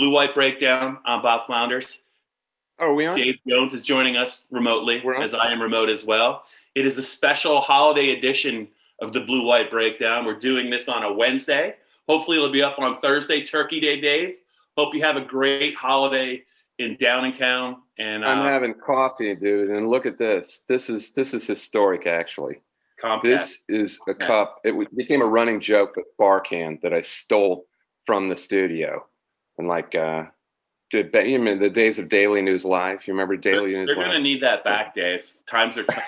Blue-White Breakdown. I'm Bob Flounders. Oh, are we on? Dave Jones is joining us remotely, We're on? as I am remote as well. It is a special holiday edition of the Blue-White Breakdown. We're doing this on a Wednesday. Hopefully it'll be up on Thursday, Turkey Day, Dave. Hope you have a great holiday in Downingtown. And I'm having coffee, dude, and look at this. This is historic, actually. Comcast. This is a cup. It became a running joke with Barcan that I stole from the studio. And the days of Daily News Live. You remember Daily News Live? They're going to need that back, Dave. Times are tough.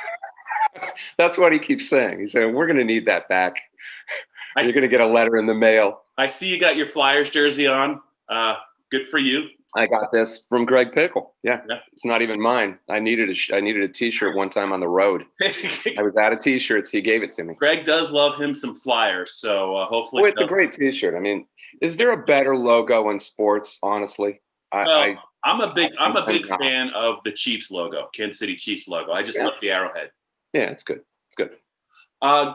That's what he keeps saying. He's saying, we're going to need that back. You're going to get a letter in the mail. I see you got your Flyers jersey on. Good for you. I got this from Greg Pickle. Yeah. It's not even mine. I needed a T-shirt one time on the road. I was out of T-shirts. He gave it to me. Greg does love him some Flyers, so hopefully. Oh, it's a great T-shirt. I mean, is there a better logo in sports? Honestly, I'm a big fan of the Chiefs logo, Kansas City Chiefs logo. I just love the arrowhead. Yeah, it's good. It's good.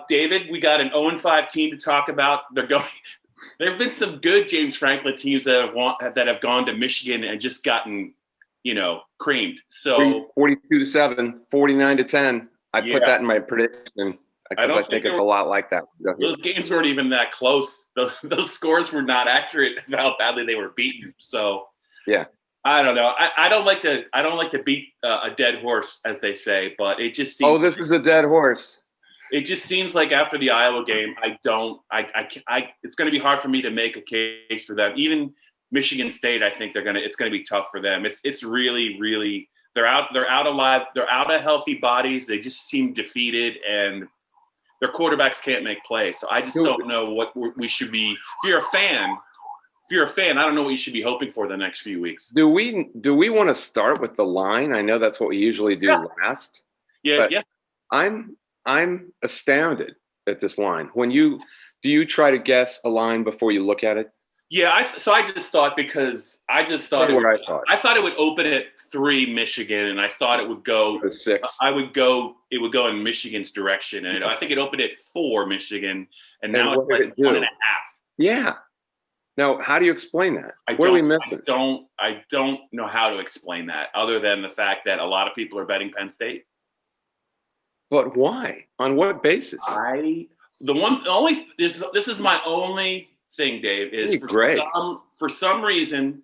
David, we got an 0-5 team to talk about. There have been some good James Franklin teams that have gone to Michigan and just gotten, creamed. So 42-7, 49-10. I put that in my prediction because I think it's a lot like that. Those games weren't even that close. Those scores were not accurate of how badly they were beaten. So yeah, I don't know. I don't like to beat a dead horse, as they say, but it just seems. Oh, this is a dead horse. It just seems like after the Iowa game, it's going to be hard for me to make a case for them. Even Michigan State, I think it's going to be tough for them. It's really, really, they're out of healthy bodies. They just seem defeated, and their quarterbacks can't make plays. So I just don't know what we should be. If you're a fan, I don't know what you should be hoping for the next few weeks. Do we want to start with the line? I know that's what we usually do last. Yeah. I'm astounded at this line. Do you try to guess a line before you look at it? Yeah, I thought it would open at 3 Michigan, and I thought it would go to 6. It would go in Michigan's direction, and I think it opened at 4 Michigan, and now it's like 1.5. Yeah. Now, how do you explain that? What are we missing? I don't know how to explain that, other than the fact that a lot of people are betting Penn State. But why? On what basis? This is my only thing, Dave, is for some reason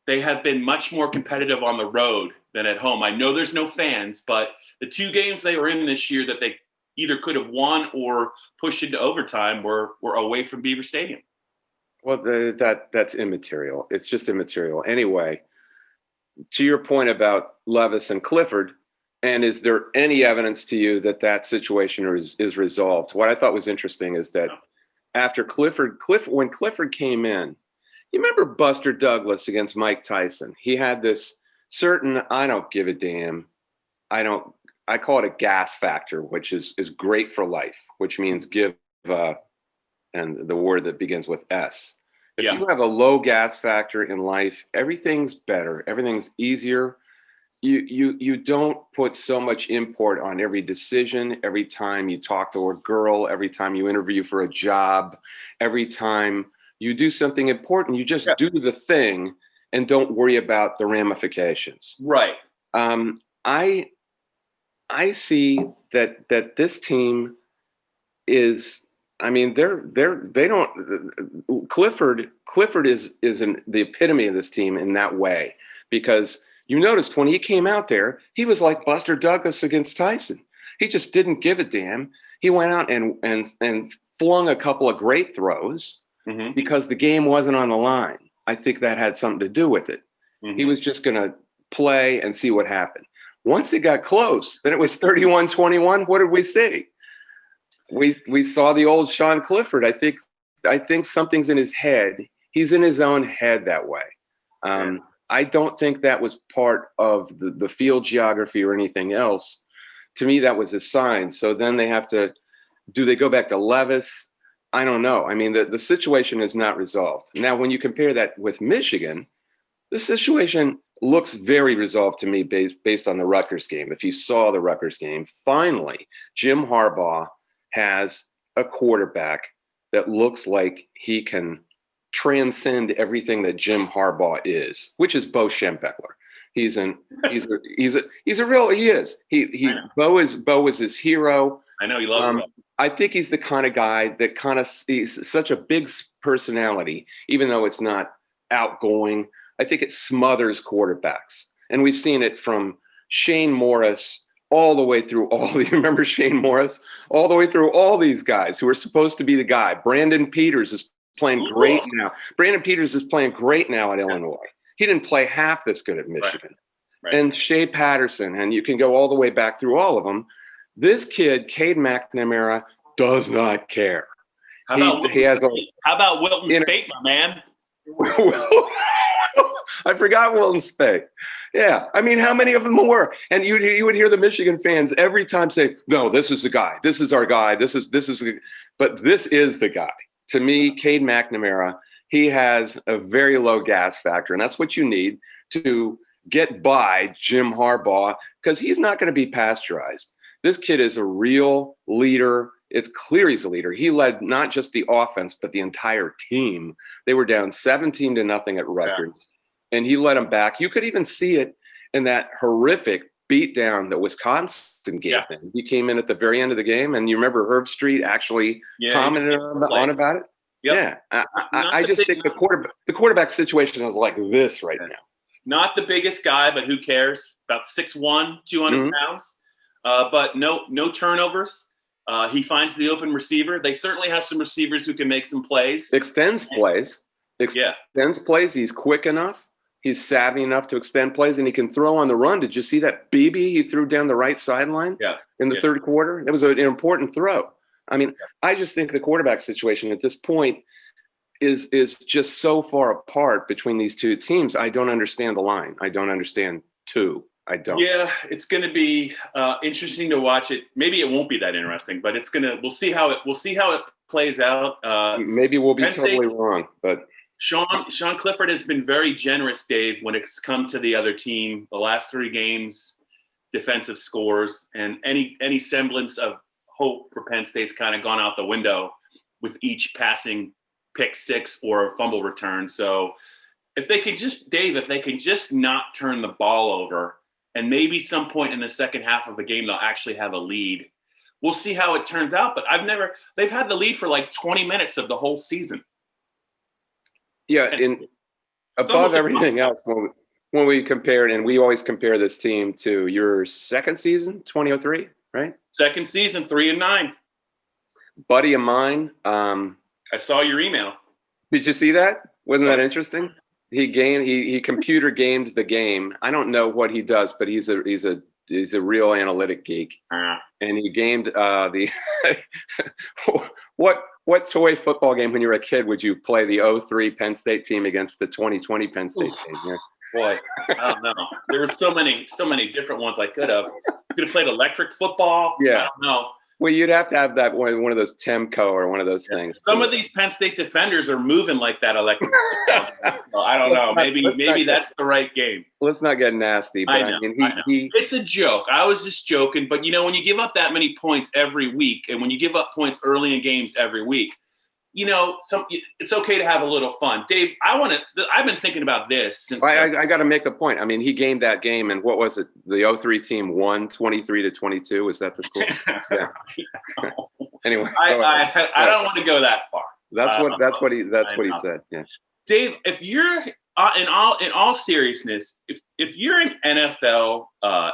they have been much more competitive on the road than at home. I know there's no fans, but the 2 games they were in this year that they either could have won or pushed into overtime were away from Beaver Stadium. Well, that's immaterial. It's just immaterial. Anyway, to your point about Levis and Clifford, and is there any evidence to you that situation is resolved? What I thought was interesting is that after when Clifford came in, you remember Buster Douglas against Mike Tyson? He had this certain, I don't give a damn. I call it a gas factor, which is great for life, which means give, and the word that begins with S. If you have a low gas factor in life, everything's better. Everything's easier. You don't put so much import on every decision, every time you talk to a girl, every time you interview for a job, every time you do something important, you just do the thing and don't worry about the ramifications. Right. I see that this team is, I mean, they don't. Clifford is the epitome of this team in that way, because you noticed when he came out there, he was like Buster Douglas against Tyson. He just didn't give a damn. He went out and flung a couple of great throws because the game wasn't on the line. I think that had something to do with it. He was just going to play and see what happened. Once it got close, then it was 31-21. What did we see? We saw the old Sean Clifford. I think something's in his head. He's in his own head that way. I don't think that was part of the field geography or anything else. To me, that was a sign. So then do they go back to Levis? I don't know. I mean, the situation is not resolved. Now, when you compare that with Michigan, the situation looks very resolved to me based on the Rutgers game. If you saw the Rutgers game, finally, Jim Harbaugh has a quarterback that looks like he can transcend everything that Jim Harbaugh is, which is Bo Schembechler. He is. Bo is his hero. I know he loves him. I think he's the kind of guy that he's such a big personality, even though it's not outgoing. I think it smothers quarterbacks. And we've seen it from Shane Morris all the way through you remember Shane Morris? All the way through all these guys who are supposed to be the guy. Brandon Peters is playing great now. Brandon Peters is playing great now at Illinois. He didn't play half this good at Michigan. Right. And Shea Patterson, and you can go all the way back through all of them. This kid, Cade McNamara, does not care. How about Wilton Speight, my man? I forgot Wilton Speight. Yeah, I mean, how many of them were? And you would hear the Michigan fans every time say, "No, this is the guy. This is our guy. This is." But this is the guy. To me, Cade McNamara, he has a very low gas factor, and that's what you need to get by Jim Harbaugh, because he's not going to be pasteurized. This kid is a real leader. It's clear he's a leader. He led not just the offense, but the entire team. They were down 17-0 at Rutgers, and he led them back. You could even see it in that horrific beatdown that Wisconsin gave them. He came in at the very end of the game, and you remember Herb Street actually commented on about it? Yep. Yeah. I just think the quarterback situation is like this right now. Not the biggest guy, but who cares? About 6'1", 200 pounds. But no turnovers. He finds the open receiver. They certainly have some receivers who can make some plays. Extends plays. He's quick enough. He's savvy enough to extend plays, and he can throw on the run. Did you see that BB he threw down the right sideline in the third quarter? That was an important throw. I mean, I just think the quarterback situation at this point is just so far apart between these two teams. I don't understand the line. I don't understand two. I don't. Yeah, it's going to be interesting to watch it. Maybe it won't be that interesting, but we'll see how it plays out. Maybe we'll be totally wrong, but Sean Clifford has been very generous, Dave, when it's come to the other team. The last 3 games, defensive scores, and any semblance of hope for Penn State's kind of gone out the window with each passing pick 6 or fumble return. So if they could just not turn the ball over, and maybe some point in the second half of the game they'll actually have a lead. We'll see how it turns out. But they've had the lead for like 20 minutes of the whole season. Yeah, and above everything else, when we compare it, and we always compare this team to your second season, 2003, right? Second season, 3-9. Buddy of mine. I saw your email. Did you see that? Wasn't that interesting? He computer gamed the game. I don't know what he does, but he's a real analytic geek. And he gamed the what toy football game when you were a kid would you play the 2003 Penn State team against the 2020 Penn State team? Yeah. Boy, I don't know. There were so many different ones I could have. Could have played electric football. Yeah. I don't know. Well, you'd have to have that one of those Temco or one of those things. Some of these Penn State defenders are moving like that electric football. So I don't know. Maybe that's the right game. Let's not get nasty. But I know. It's a joke. I was just joking. But, when you give up that many points every week, and when you give up points early in games every week, it's okay to have a little fun. Dave, I've been thinking about this since. I got to make a point. I mean, he gamed that game, and what was it? The 2003 team won 23-22. Was that the score? Yeah. Anyway, I don't want to go that far. That's what he said. Yeah. Dave, if you're in all seriousness, if you're an NFL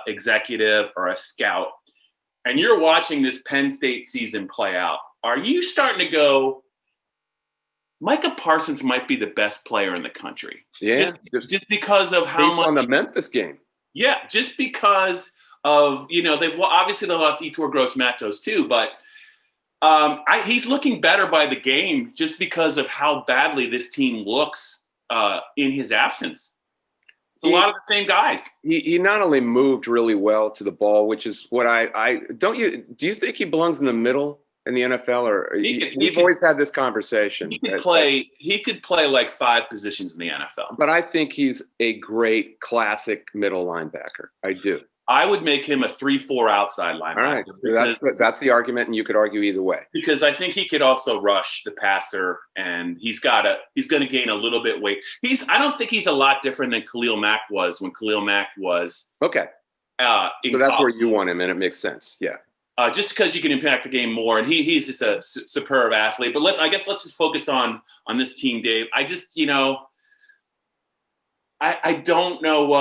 executive or a scout, and you're watching this Penn State season play out, are you starting to go, Micah Parsons might be the best player in the country? Yeah. Just because of how much. On the Memphis game. Yeah, just because of, they've obviously they lost Yetur Gross-Matos too, but he's looking better by the game just because of how badly this team looks in his absence. It's a lot of the same guys. He not only moved really well to the ball, which is what do you think he belongs in the middle in the NFL, or we've always had this conversation? He could play like 5 positions in the NFL. But I think he's a great classic middle linebacker. I do. I would make him a 3-4 outside linebacker. All right, that's the argument, and you could argue either way. Because I think he could also rush the passer, and he's going to gain a little bit weight. I don't think he's a lot different than Khalil Mack was when Khalil Mack was. Okay. So that's where you want him, and it makes sense. Yeah. Just because you can impact the game more, and he's just a superb athlete. But let's just focus on this team, Dave. I just, I don't know.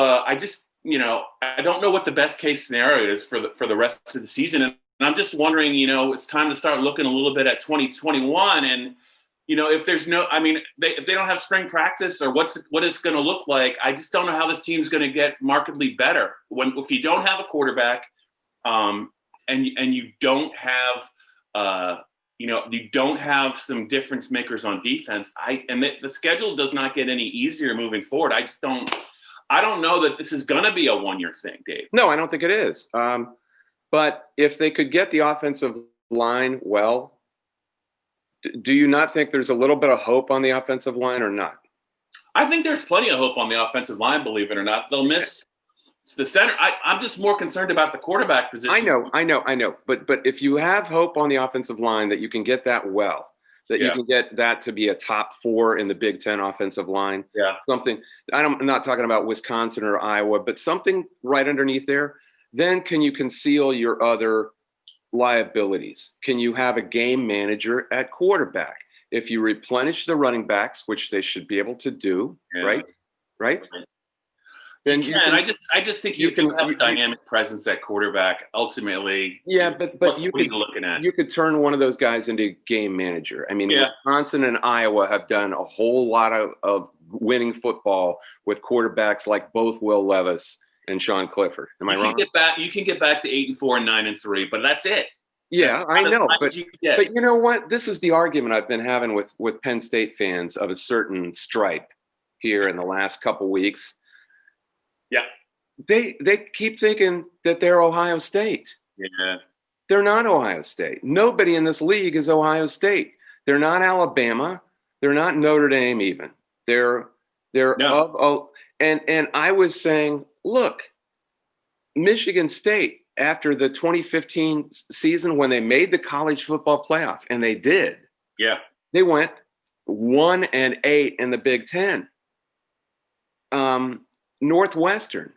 I don't know what the best case scenario is for the rest of the season. And I'm just wondering, it's time to start looking a little bit at 2021. And, if there's if they don't have spring practice or what it's going to look like, I just don't know how this team's going to get markedly better if you don't have a quarterback, and you don't have, you don't have some difference makers on defense. The schedule does not get any easier moving forward. I don't know that this is going to be a one-year thing, Dave. No, I don't think it is. But if they could get the offensive line well, do you not think there's a little bit of hope on the offensive line or not? I think there's plenty of hope on the offensive line, believe it or not. They'll miss the center. I'm just more concerned about the quarterback position. I know. But if you have hope on the offensive line that you can get that well, that you can get that to be a top 4 in the Big Ten offensive line. Yeah. Something, I'm not talking about Wisconsin or Iowa, but something right underneath there. Then can you conceal your other liabilities? Can you have a game manager at quarterback? If you replenish the running backs, which they should be able to do, right? Then you can, I just think you can have a dynamic presence at quarterback. Ultimately, but you could turn one of those guys into game manager. I mean, Wisconsin and Iowa have done a whole lot of winning football with quarterbacks like both Will Levis and Sean Clifford. Am I wrong? You can get back to 8-4 and 9-3, but that's it. Yeah, I know, but you know what? This is the argument I've been having with Penn State fans of a certain stripe here in the last couple weeks. Yeah. They keep thinking that they're Ohio State. Yeah. They're not Ohio State. Nobody in this league is Ohio State. They're not Alabama. They're not Notre Dame even. And I was saying, look, Michigan State, after the 2015 season when they made the college football playoff, and they did. Yeah. They went 1-8 in the Big Ten. Northwestern,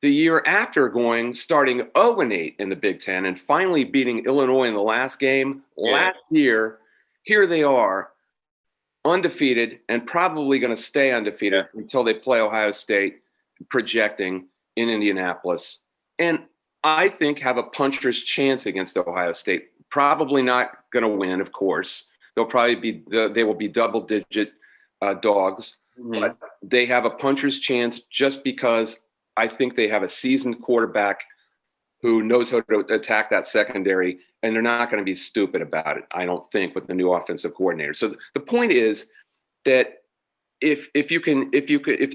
the year after starting 0-8 in the Big Ten and finally beating Illinois in the last game last year, here they are, undefeated and probably going to stay undefeated until they play Ohio State, projecting in Indianapolis. And I think have a puncher's chance against Ohio State. Probably not going to win, of course. They will be double-digit dogs. Mm-hmm. But they have a puncher's chance just because I think they have a seasoned quarterback who knows how to attack that secondary, and they're not going to be stupid about it, I don't think, with the new offensive coordinator. So the point is that if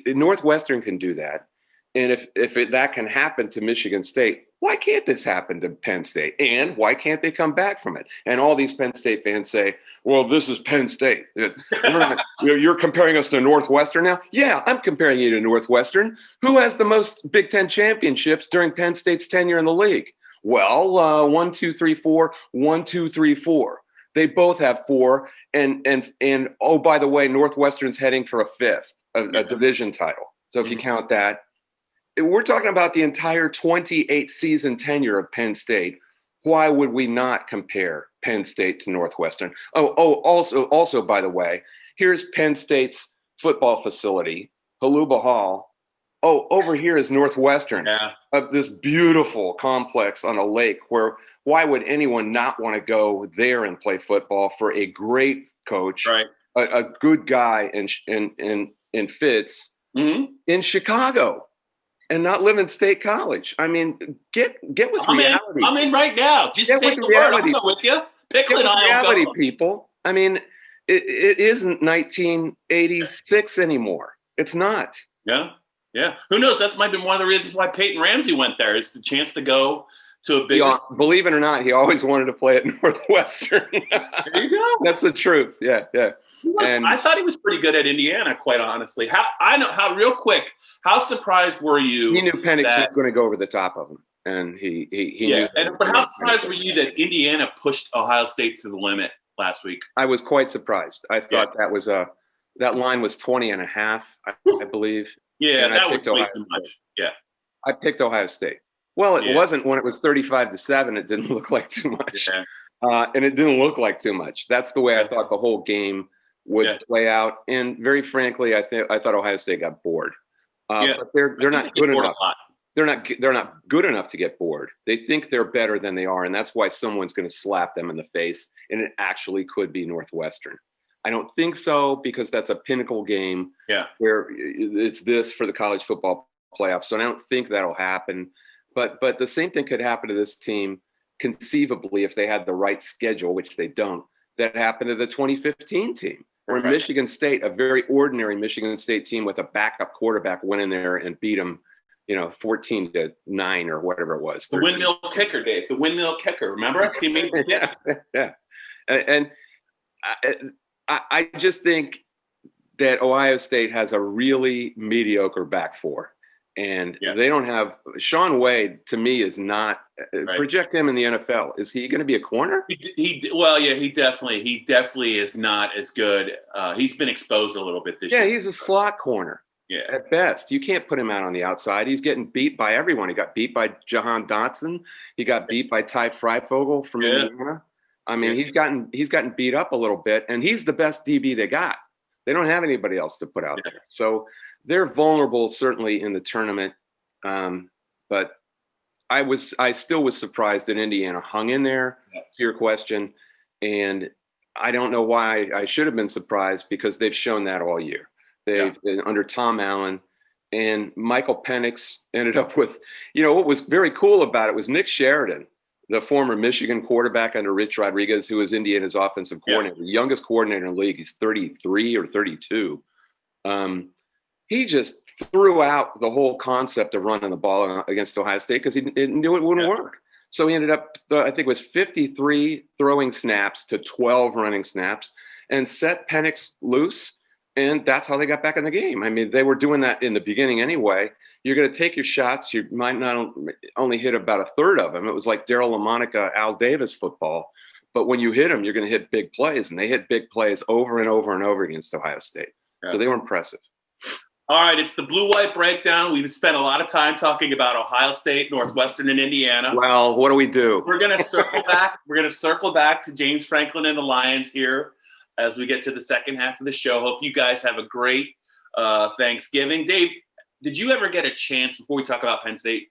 Northwestern can do that, and if that can happen to Michigan State, why can't this happen to Penn State? And why can't they come back from it? And all these Penn State fans say, well, this is Penn State. You're comparing us to Northwestern now? Yeah, I'm comparing you to Northwestern. Who has the most Big Ten championships during Penn State's tenure in the league? Well, 1, 2, 3, 4, 1, 2, 3, 4. They both have 4. And oh, by the way, Northwestern's heading for a 5th, a division title. So if you count that, we're talking about the entire 28 season tenure of Penn State. Why would we not compare Penn State to Northwestern? Also, by the way, here's Penn State's football facility, Haluba Hall. Oh, over here is Northwestern's, this beautiful complex on a lake where why would anyone not want to go there and play football for a great coach, a good guy in Fitz in Chicago? And not live in State College. I mean, get with reality. I'm in right now. Just say the word. I'm with you. Pickle and reality, people. I mean, it isn't 1986 anymore. It's not. Yeah. Who knows? That's might be one of the reasons why Peyton Ramsey went there. Is the chance to go to a big. Believe it or not, he always wanted to play at Northwestern. There you go. That's the truth. Yeah. I thought he was pretty good at Indiana, quite honestly. Real quick, how surprised were you? He knew Penix was going to go over the top of him. and he Yeah. knew But how surprised were you that Indiana pushed Ohio State to the limit last week? I was quite surprised. I thought that line was 20.5, I believe. Yeah, and that was way too much. Yeah. I picked Ohio State. Well, it wasn't when it was 35-7. It didn't look like too much. Yeah. And it didn't look like too much. That's the way I thought the whole game would play out. And very frankly, I thought Ohio State got bored. But they're not good enough. They're not good enough to get bored. They think they're better than they are, and that's why someone's going to slap them in the face. And it actually could be Northwestern. I don't think so, because that's a pinnacle game. Yeah. Where it's this for the college football playoffs. So I don't think that'll happen. But the same thing could happen to this team conceivably if they had the right schedule, which they don't. That happened to the 2015 team, where Michigan State, a very ordinary Michigan State team with a backup quarterback, went in there and beat them, 14-9 or whatever it was. 13. The windmill kicker, Dave. The windmill kicker. Remember? He made yeah. And I just think that Ohio State has a really mediocre back four. And they don't have – Sean Wade, to me, is not project him in the NFL. Is he going to be a corner? He definitely is not as good. He's been exposed a little bit this year. Yeah, he's a slot corner at best. You can't put him out on the outside. He's getting beat by everyone. He got beat by Jahan Dotson. He got beat by Ty Freifogel from Indiana. I mean, he's gotten beat up a little bit, and he's the best DB they got. They don't have anybody else to put out there. So – they're vulnerable, certainly, in the tournament, but I still was surprised that Indiana hung in there. To your question, and I don't know why I should have been surprised, because they've shown that all year. They've been under Tom Allen, and Michael Penix ended up with, what was very cool about it was Nick Sheridan, the former Michigan quarterback under Rich Rodriguez, who was Indiana's offensive coordinator, the youngest coordinator in the league. He's 33 or 32. He just threw out the whole concept of running the ball against Ohio State, because he knew it wouldn't work. So he ended up, I think it was 53 throwing snaps to 12 running snaps, and set Penix loose. And that's how they got back in the game. I mean, they were doing that in the beginning anyway. You're going to take your shots. You might not only hit about a third of them. It was like Darryl LaMonica, Al Davis football. But when you hit them, you're going to hit big plays. And they hit big plays over and over and over against Ohio State. So they were impressive. All right, it's the blue-white breakdown. We've spent a lot of time talking about Ohio State, Northwestern, and Indiana. Well, what do we do? We're going to circle back. We're going to circle back to James Franklin and the Lions here as we get to the second half of the show. Hope you guys have a great Thanksgiving. Dave, did you ever get a chance, before we talk about Penn State,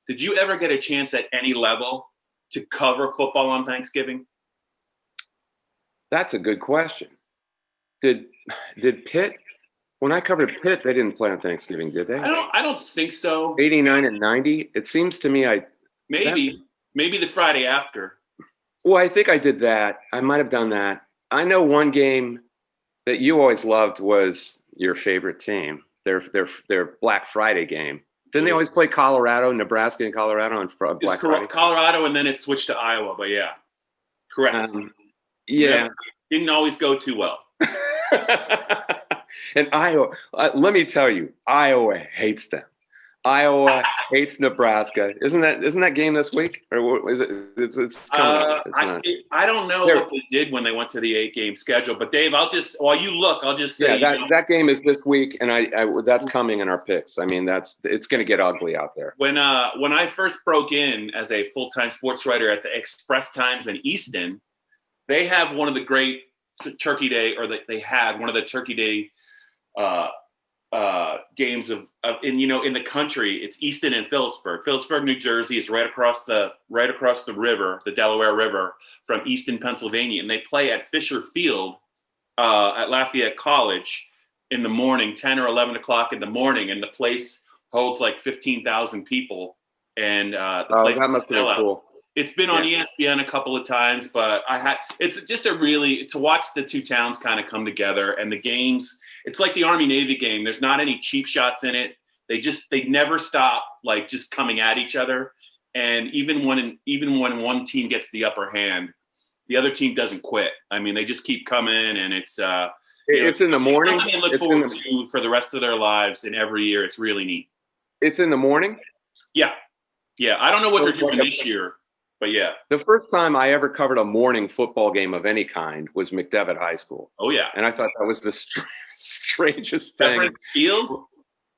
did you ever get a chance at any level to cover football on Thanksgiving? That's a good question. Did Pitt – when I covered Pitt, they didn't play on Thanksgiving, did they? I don't think so. 89 and 90. It seems to me maybe the Friday after. Well, I think I did that. I might have done that. I know one game that you always loved was your favorite team. Their Black Friday game. Didn't they always play Colorado, Nebraska, and Colorado on Black Friday? Colorado, and then it switched to Iowa. But yeah, correct. Didn't always go too well. And Iowa, let me tell you, Iowa hates them. Iowa hates Nebraska. Isn't that game this week, or is it? It's coming up. I don't know what they did when they went to the 8-game schedule. But Dave, while you look, I'll just say that game is this week, and that's coming in our picks. I mean, it's going to get ugly out there. When I first broke in as a full-time sports writer at the Express Times in Easton, they have one of the great Turkey Day, or they had one of the Turkey Day games in the country. It's Easton and Phillipsburg, New Jersey is right across the river, the Delaware River, from Easton, Pennsylvania, and they play at Fisher Field at Lafayette College in the morning, 10 or 11 o'clock in the morning, and the place holds like 15,000 people. And that must be cool. It's been on ESPN a couple of times, but it's just to watch the two towns kind of come together, and the games. It's like the Army-Navy game. There's not any cheap shots in it. They never stop, like, just coming at each other. And even when one team gets the upper hand, the other team doesn't quit. I mean, they just keep coming, and it's in the morning. It's something they look forward to for the rest of their lives, and every year it's really neat. It's in the morning? Yeah. Yeah, I don't know what So they're it's like doing this year, but yeah. the first time I ever covered a morning football game of any kind was McDevitt High School. Oh yeah. And I thought that was the strangest thing. Veterans Field?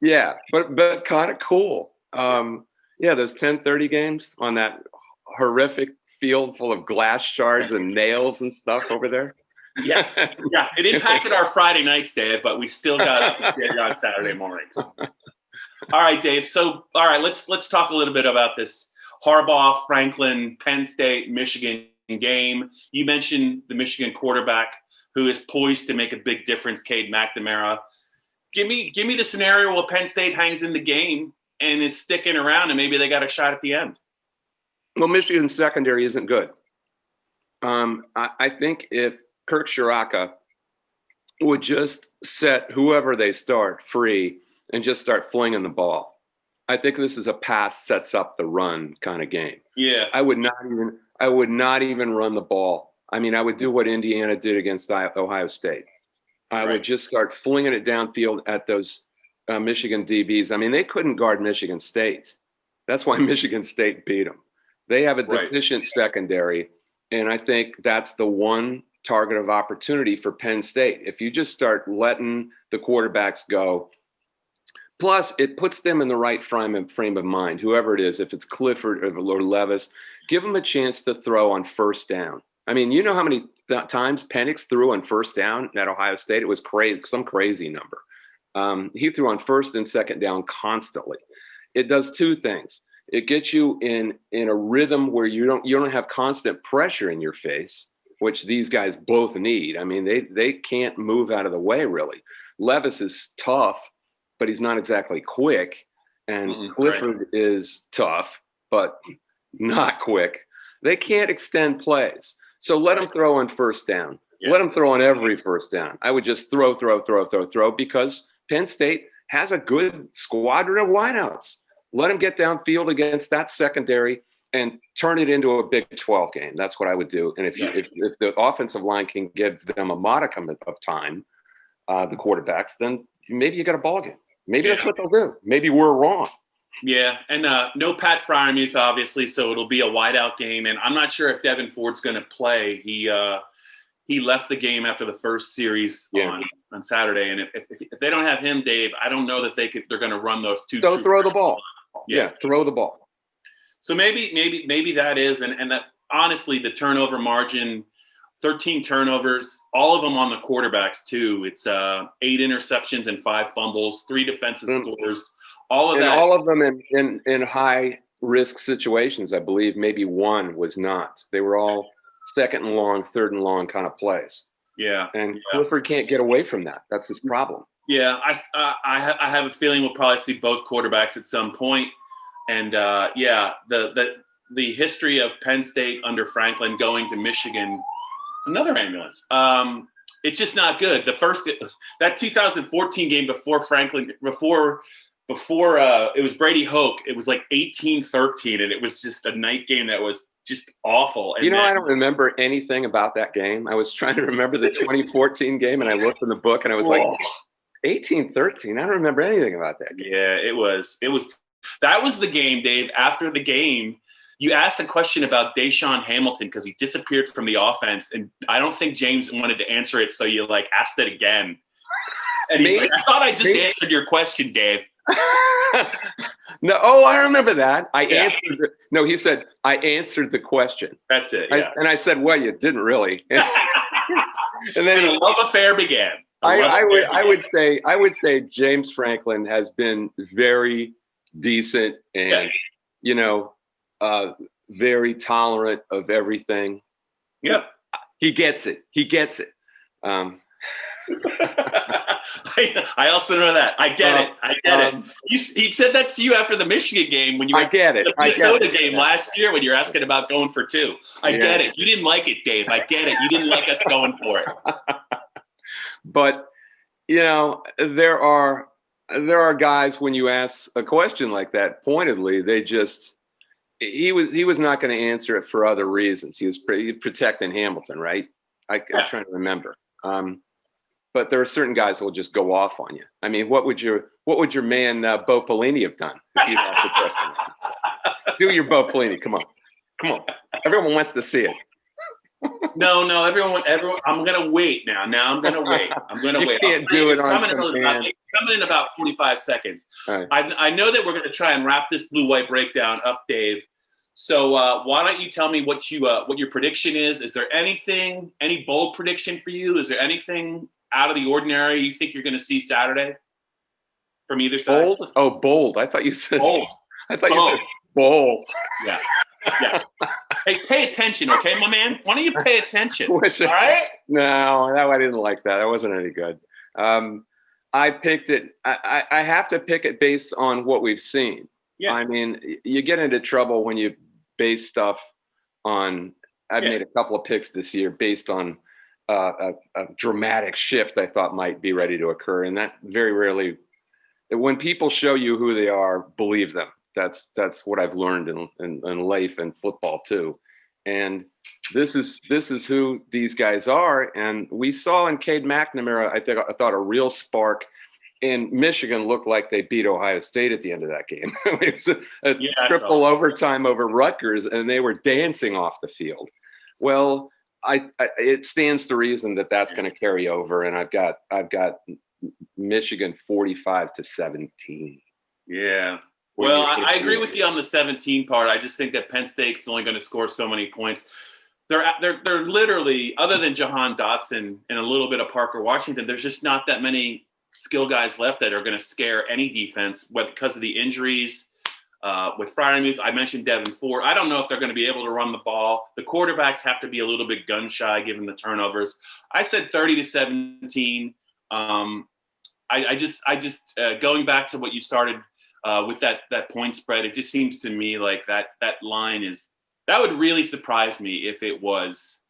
Yeah, but kind of cool. Yeah, those 10:30 games on that horrific field full of glass shards and nails and stuff over there. Yeah, yeah. It impacted our Friday nights, Dave, but we still got up and did it on Saturday mornings. All right, Dave. So, all right, let's talk a little bit about this Harbaugh, Franklin, Penn State, Michigan game. You mentioned the Michigan quarterback who is poised to make a big difference, Cade McNamara. Give me the scenario where Penn State hangs in the game and is sticking around, and maybe they got a shot at the end. Well, Michigan's secondary isn't good. I think if Kirk Shiraka would just set whoever they start free and just start flinging the ball, I think this is a pass sets up the run kind of game. Yeah, I would not even run the ball. I mean, I would do what Indiana did against Ohio State. I would just start flinging it downfield at those Michigan DBs. I mean, they couldn't guard Michigan State. That's why Michigan State beat them. They have a deficient secondary, and I think that's the one target of opportunity for Penn State. If you just start letting the quarterbacks go, plus it puts them in the right frame of mind, whoever it is, if it's Clifford or Levis, give them a chance to throw on first down. I mean, you know how many times Penix threw on first down at Ohio State? It was crazy, some crazy number. He threw on first and second down constantly. It does two things. It gets you in a rhythm where you don't have constant pressure in your face, which these guys both need. I mean, they can't move out of the way, really. Levis is tough, but he's not exactly quick. And Clifford is tough, but not quick. They can't extend plays. So let them throw on first down. Yeah. Let them throw on every first down. I would just throw because Penn State has a good squadron of wideouts. Let them get downfield against that secondary and turn it into a Big 12 game. That's what I would do. And if the offensive line can give them a modicum of time, the quarterbacks, then maybe you got a ball game. Maybe that's what they'll do. Maybe we're wrong. Yeah, and no Pat Freiermuth, obviously, so it'll be a wideout game. And I'm not sure if Devin Ford's going to play. He left the game after the first series on Saturday, and if they don't have him, Dave, I don't know that they're going to run those two. So throw the ball. Yeah, throw the ball. So maybe that is, and that honestly, the turnover margin, 13 turnovers, all of them on the quarterbacks too. It's 8 interceptions and 5 fumbles, 3 defensive scores. All of them in high risk situations. I believe maybe one was not. They were all second and long, third and long kind of plays. Yeah, and Clifford can't get away from that. That's his problem. Yeah, I have a feeling we'll probably see both quarterbacks at some point. And the history of Penn State under Franklin going to Michigan, another ambulance. It's just not good. That 2014 game before Franklin, before it was Brady Hoke, it was like 18-13, and it was just a night game that was just awful. And I don't remember anything about that game. I was trying to remember the 2014 game, and I looked in the book, and I was like, 18-13. I don't remember anything about that game. Yeah, it was. That was the game, Dave. After the game, you asked a question about Deshaun Hamilton because he disappeared from the offense, and I don't think James wanted to answer it, so you asked it again. And he's like, I thought I just answered your question, Dave. No, I remember that. Answered it. No, he said, I answered the question. That's it. Yeah. And I said, well, you didn't really. And then a love affair began. I would say James Franklin has been very decent and very tolerant of everything. Yep. He gets it. I also know that. I get it. He said that to you after the Michigan game when you were the Minnesota game last year when you're asking about going for 2. I get it. You didn't like it, Dave. I get it. You didn't like us going for it. But there are guys when you ask a question like that pointedly, he was not going to answer it for other reasons. He was protecting Hamilton, right? I'm trying to remember. But there are certain guys who will just go off on you. I mean, what would your man Bo Pelini have done if you'd asked the question? Do your Bo Pelini. Come on. Everyone wants to see it. No, everyone. I'm gonna wait now. I'm gonna wait. You can't do it on command. It's coming in about 45 seconds. Right. I know that we're gonna try and wrap this blue-white breakdown up, Dave. So why don't you tell me what your prediction is? Is there any bold prediction for you? Is there anything out of the ordinary you think you're gonna see Saturday from either side? Bold? Oh, bold. I thought you said bold. I thought you said bold. Yeah. Hey, pay attention, okay, my man? Why don't you pay attention? All right? No, I didn't like that. That wasn't any good. I picked it. I have to pick it based on what we've seen. Yeah. I mean, you get into trouble when you base stuff on. I've made a couple of picks this year based on a dramatic shift I thought might be ready to occur, and that very rarely. When people show you who they are, believe them. That's what I've learned in life and football too. And this is who these guys are. And we saw in Cade McNamara, I thought a real spark. And Michigan looked like they beat Ohio State at the end of that game. It was a triple overtime over Rutgers, and they were dancing off the field. Well, it stands to reason that that's going to carry over, and I've got Michigan 45-17. Yeah. Well, I agree with you on the 17 part. I just think that Penn State's only going to score so many points. They're literally, other than Jahan Dotson and a little bit of Parker Washington, there's just not that many skill guys left that are going to scare any defense because of the injuries. With Freiermuth, I mentioned Devin Ford. I don't know if they're going to be able to run the ball. The quarterbacks have to be a little bit gun shy given the turnovers. I said 30-17. I just going back to what you started with that point spread, it just seems to me like that line that would really surprise me if it was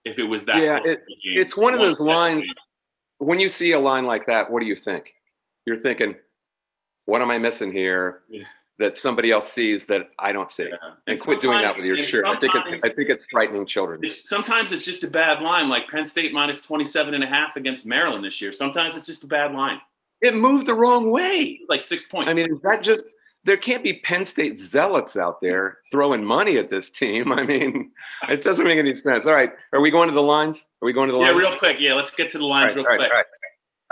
that. Yeah, it's one of those lines. When you see a line like that, what do you think? You're thinking, what am I missing here that somebody else sees that I don't see? Yeah. And quit doing that with your shirt. I think it's frightening children. Sometimes it's just a bad line, like Penn State minus 27.5 against Maryland this year. Sometimes it's just a bad line. It moved the wrong way. Like 6 points. I mean, is that just – there can't be Penn State zealots out there throwing money at this team. I mean, it doesn't make any sense. All right. Are we going to the lines? Yeah, real quick. Yeah, let's get to the lines real quick. All right.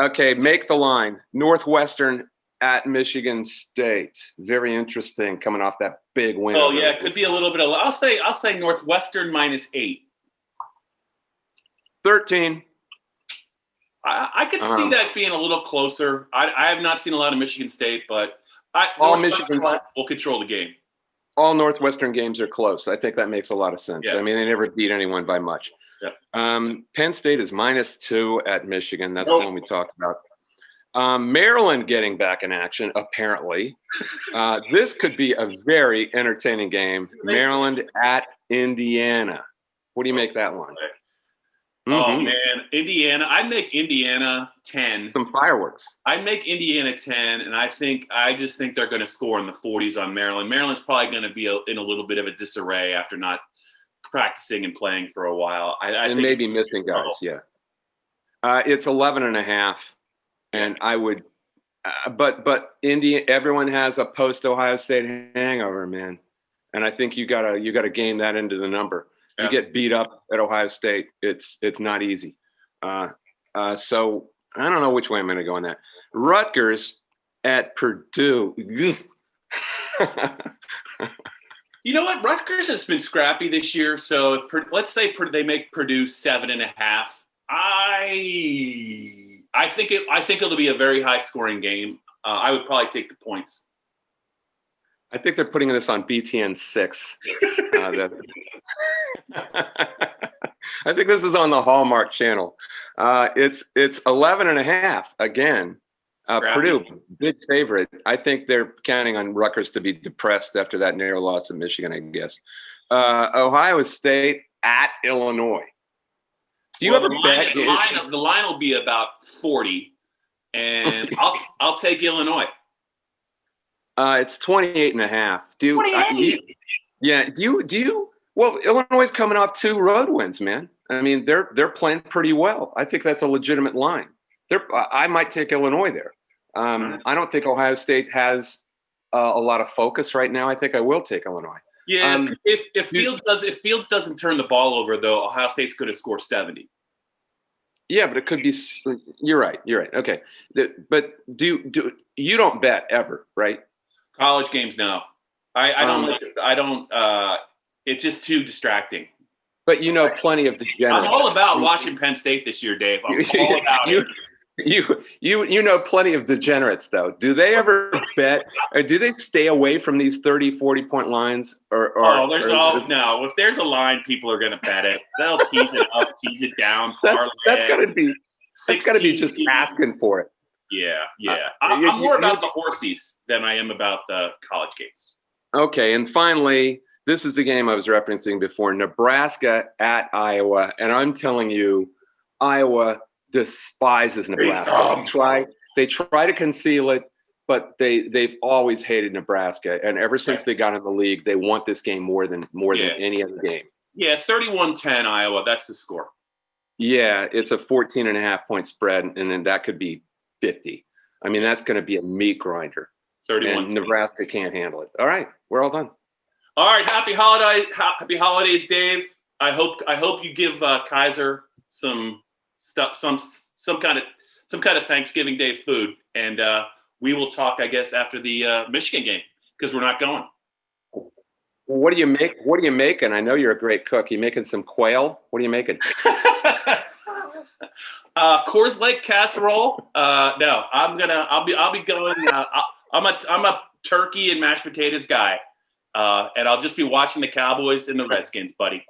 Okay, make the line. Northwestern at Michigan State. Very interesting coming off that big win. Oh, yeah, it could be a little bit of – I'll say Northwestern minus 8. 13. I could see that being a little closer. I have not seen a lot of Michigan State, but Michigan will control the game. All Northwestern games are close. I think that makes a lot of sense. Yeah. I mean, they never beat anyone by much. Yeah. Penn State is -2 at Michigan. That's the one we talked about. Maryland getting back in action, apparently. This could be a very entertaining game. Maryland at Indiana. What do you make that one? Mm-hmm. Oh, man. Indiana. I'd make Indiana 10. Some fireworks. I'd make Indiana 10, and I just think they're going to score in the 40s on Maryland. Maryland's probably going to be in a little bit of a disarray after not practicing and playing for a while. I think maybe missing guys, yeah. It's 11.5, and I would but everyone has a post-Ohio State hangover, man. And I think you gotta game that into the number. You get beat up at Ohio State. It's not easy. So I don't know which way I'm going to go on that. Rutgers at Purdue. You know what? Rutgers has been scrappy this year. So let's say they make Purdue 7.5. I think it'll be a very high scoring game. I would probably take the points. I think they're putting this on BTN 6. I think this is on the Hallmark Channel. It's 11.5 again. Purdue, big favorite. I think they're counting on Rutgers to be depressed after that narrow loss at Michigan, I guess. Ohio State at Illinois. Do you ever bet? The line will be about 40, and I'll take Illinois. It's 28.5. Do you? Well, Illinois is coming off 2 road wins, man. I mean, they're playing pretty well. I think that's a legitimate line. I might take Illinois there. I don't think Ohio State has a lot of focus right now, I think I will take Illinois. Yeah, if Fields doesn't turn the ball over, though, Ohio State's going to score 70. Yeah, but it could be. You're right. Okay, but do you don't bet ever, right? College games, no. I don't like it. I don't. It's just too distracting. But plenty of degenerates. I'm all about watching Penn State this year, Dave. I'm all about it. You know plenty of degenerates, though. Do they ever bet, or do they stay away from these 30, 40-point lines? There's always no. If there's a line, people are going to bet it. They'll tease it up, tease it down. That's got to be just asking for it. Yeah. I'm more about the horsies than I am about the college games. Okay, and finally, this is the game I was referencing before: Nebraska at Iowa, and I'm telling you, Iowa despises Nebraska. They try to conceal it, but they've always hated Nebraska, and ever since they got in the league, they want this game more than any other game. Yeah, 31-10 Iowa. That's the score. Yeah, it's a 14.5-point spread, and then that could be 50. I mean, that's going to be a meat grinder. 31. And Nebraska can't handle it. All right, we're all done. All right, happy holidays, Dave. I hope you give Kaiser some stuff, some kind of Thanksgiving Day food, and we will talk, I guess, after the Michigan game, because we're not going. What do you make? What are you making? I know you're a great cook. You making some quail? What are you making? Coors Lake casserole. No, I'll be going. I'm a turkey and mashed potatoes guy, and I'll just be watching the Cowboys and the Redskins, buddy.